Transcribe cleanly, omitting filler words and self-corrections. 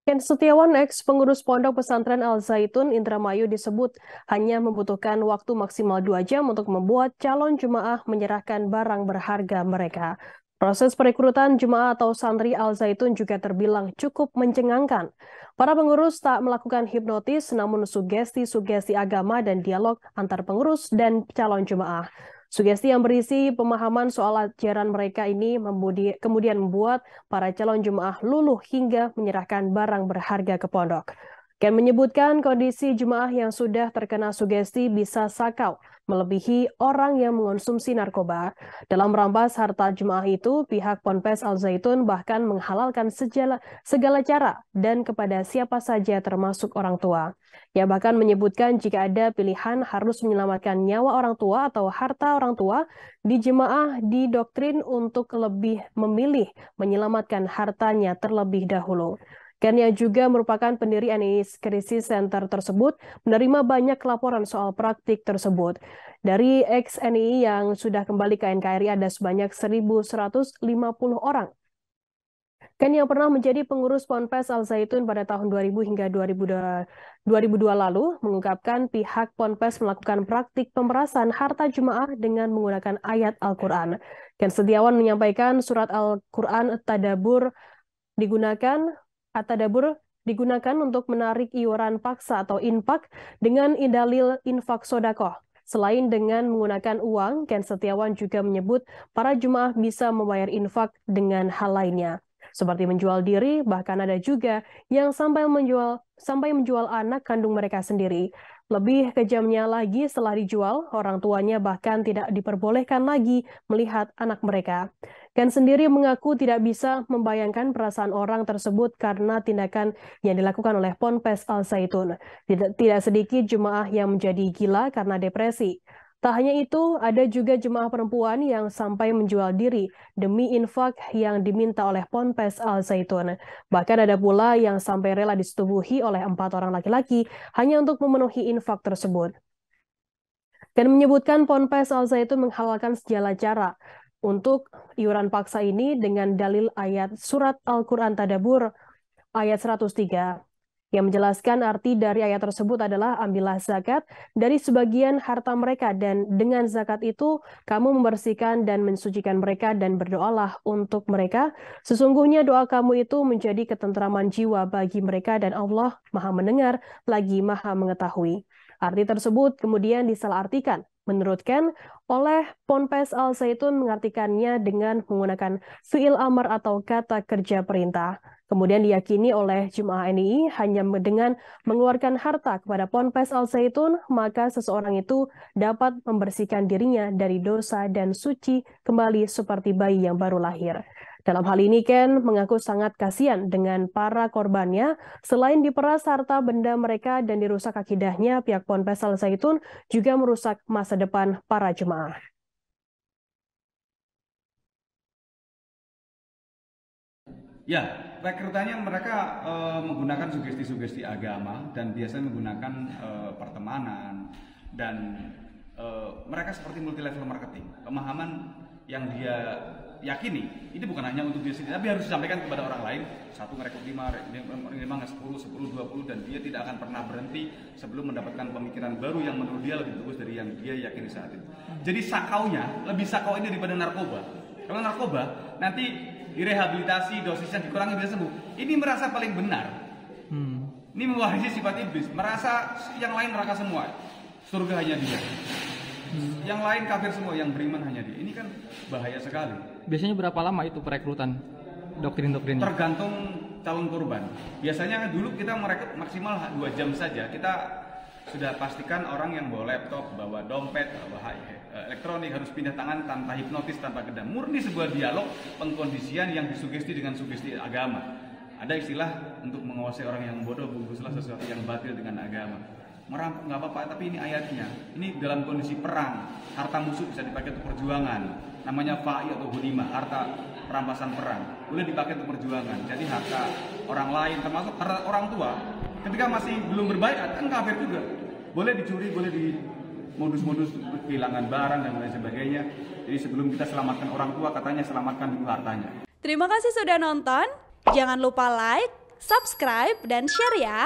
Ken Setiawan, ex-pengurus Pondok Pesantren Al Zaitun Indramayu disebut hanya membutuhkan waktu maksimal 2 jam untuk membuat calon jemaah menyerahkan barang berharga mereka. Proses perekrutan jemaah atau santri Al Zaitun juga terbilang cukup mencengangkan. Para pengurus tak melakukan hipnotis, namun sugesti-sugesti agama dan dialog antar pengurus dan calon jemaah. Sugesti yang berisi pemahaman soal ajaran mereka ini kemudian membuat para calon jemaah luluh hingga menyerahkan barang berharga ke pondok. Ken menyebutkan kondisi jemaah yang sudah terkena sugesti bisa sakau, melebihi orang yang mengonsumsi narkoba. Dalam merampas harta jemaah itu, pihak Ponpes Al Zaitun bahkan menghalalkan segala cara dan kepada siapa saja termasuk orang tua. Ia bahkan menyebutkan jika ada pilihan harus menyelamatkan nyawa orang tua atau harta orang tua, di jemaah didoktrin untuk lebih memilih menyelamatkan hartanya terlebih dahulu. Ken yang juga merupakan pendiri NII Crisis Center tersebut menerima banyak laporan soal praktik tersebut. Dari ex-NII yang sudah kembali ke NKRI ada sebanyak 1.150 orang. Ken yang pernah menjadi pengurus Ponpes Al Zaitun pada tahun 2000 hingga 2002 lalu mengungkapkan pihak Ponpes melakukan praktik pemerasan harta jemaah dengan menggunakan ayat Al-Quran. Ken Setiawan menyampaikan surat Al-Quran digunakan untuk menarik iuran paksa atau infak dengan dalil infak sodakoh. Selain dengan menggunakan uang, Ken Setiawan juga menyebut para jemaah bisa membayar infak dengan hal lainnya, seperti menjual diri, bahkan ada juga yang sampai menjual anak kandung mereka sendiri. Lebih kejamnya lagi setelah dijual, orang tuanya bahkan tidak diperbolehkan lagi melihat anak mereka. Ken sendiri mengaku tidak bisa membayangkan perasaan orang tersebut karena tindakan yang dilakukan oleh Ponpes Al Zaitun. Tidak sedikit jemaah yang menjadi gila karena depresi. Tak hanya itu, ada juga jemaah perempuan yang sampai menjual diri demi infak yang diminta oleh Ponpes Al Zaitun. Bahkan ada pula yang sampai rela disetubuhi oleh 4 orang laki-laki hanya untuk memenuhi infak tersebut. Dan menyebutkan Ponpes Al Zaitun menghalalkan segala cara untuk iuran paksa ini dengan dalil ayat surat Al-Quran Tadabur ayat 103. Yang menjelaskan arti dari ayat tersebut adalah ambillah zakat dari sebagian harta mereka dan dengan zakat itu kamu membersihkan dan mensucikan mereka dan berdoalah untuk mereka. Sesungguhnya doa kamu itu menjadi ketentraman jiwa bagi mereka dan Allah Maha mendengar lagi Maha mengetahui. Arti tersebut kemudian disalahartikan. Menurut Ken, oleh Ponpes Al Zaitun mengartikannya dengan menggunakan fi'il amar atau kata kerja perintah. Kemudian diyakini oleh jemaah NII hanya dengan mengeluarkan harta kepada Ponpes Al Zaitun, maka seseorang itu dapat membersihkan dirinya dari dosa dan suci kembali seperti bayi yang baru lahir. Dalam hal ini, Ken mengaku sangat kasihan dengan para korbannya. Selain diperas harta benda mereka dan dirusak akidahnya, pihak Ponpes Al Zaitun juga merusak masa depan para jemaah. Ya, rekrutannya mereka menggunakan sugesti-sugesti agama dan biasanya menggunakan pertemanan dan mereka seperti multi level marketing. Pemahaman yang dia yakini ini bukan hanya untuk dia sendiri, tapi harus disampaikan kepada orang lain. Satu merekrut 5, 10, 10, 20 dan dia tidak akan pernah berhenti sebelum mendapatkan pemikiran baru yang menurut dia lebih bagus dari yang dia yakini saat itu. Jadi sakaunya lebih sakau ini daripada narkoba. Kalau narkoba nanti direhabilitasi, dosisnya dikurangi bisa sembuh. Ini merasa paling benar. Ini mewarisi sifat iblis, merasa yang lain neraka semua, surga hanya dia. Yang lain kafir semua, yang beriman hanya dia. Ini kan bahaya sekali. Biasanya berapa lama itu perekrutan doktrin-doktrinnya? Tergantung calon korban. Biasanya dulu kita merekrut maksimal 2 jam saja. Kita sudah pastikan orang yang bawa laptop, bawa dompet, bawa elektronik harus pindah tangan tanpa hipnotis, tanpa kedam. Murni sebuah dialog pengkondisian yang disugesti dengan sugesti agama. Ada istilah untuk menguasai orang yang bodoh, bungkuslah sesuatu yang batil dengan agama. Merampok nggak apa-apa, tapi ini ayatnya. Ini dalam kondisi perang, harta musuh bisa dipakai untuk perjuangan. Namanya fa'i atau hunimah, harta perampasan perang. Boleh dipakai untuk perjuangan. Jadi harta orang lain, termasuk harta orang tua, ketika masih belum berbaiat kan kafir juga. Boleh dicuri, boleh di modus-modus kehilangan barang dan lain sebagainya. Jadi sebelum kita selamatkan orang tua, katanya selamatkan dulu hartanya. Terima kasih sudah nonton. Jangan lupa like, subscribe, dan share ya.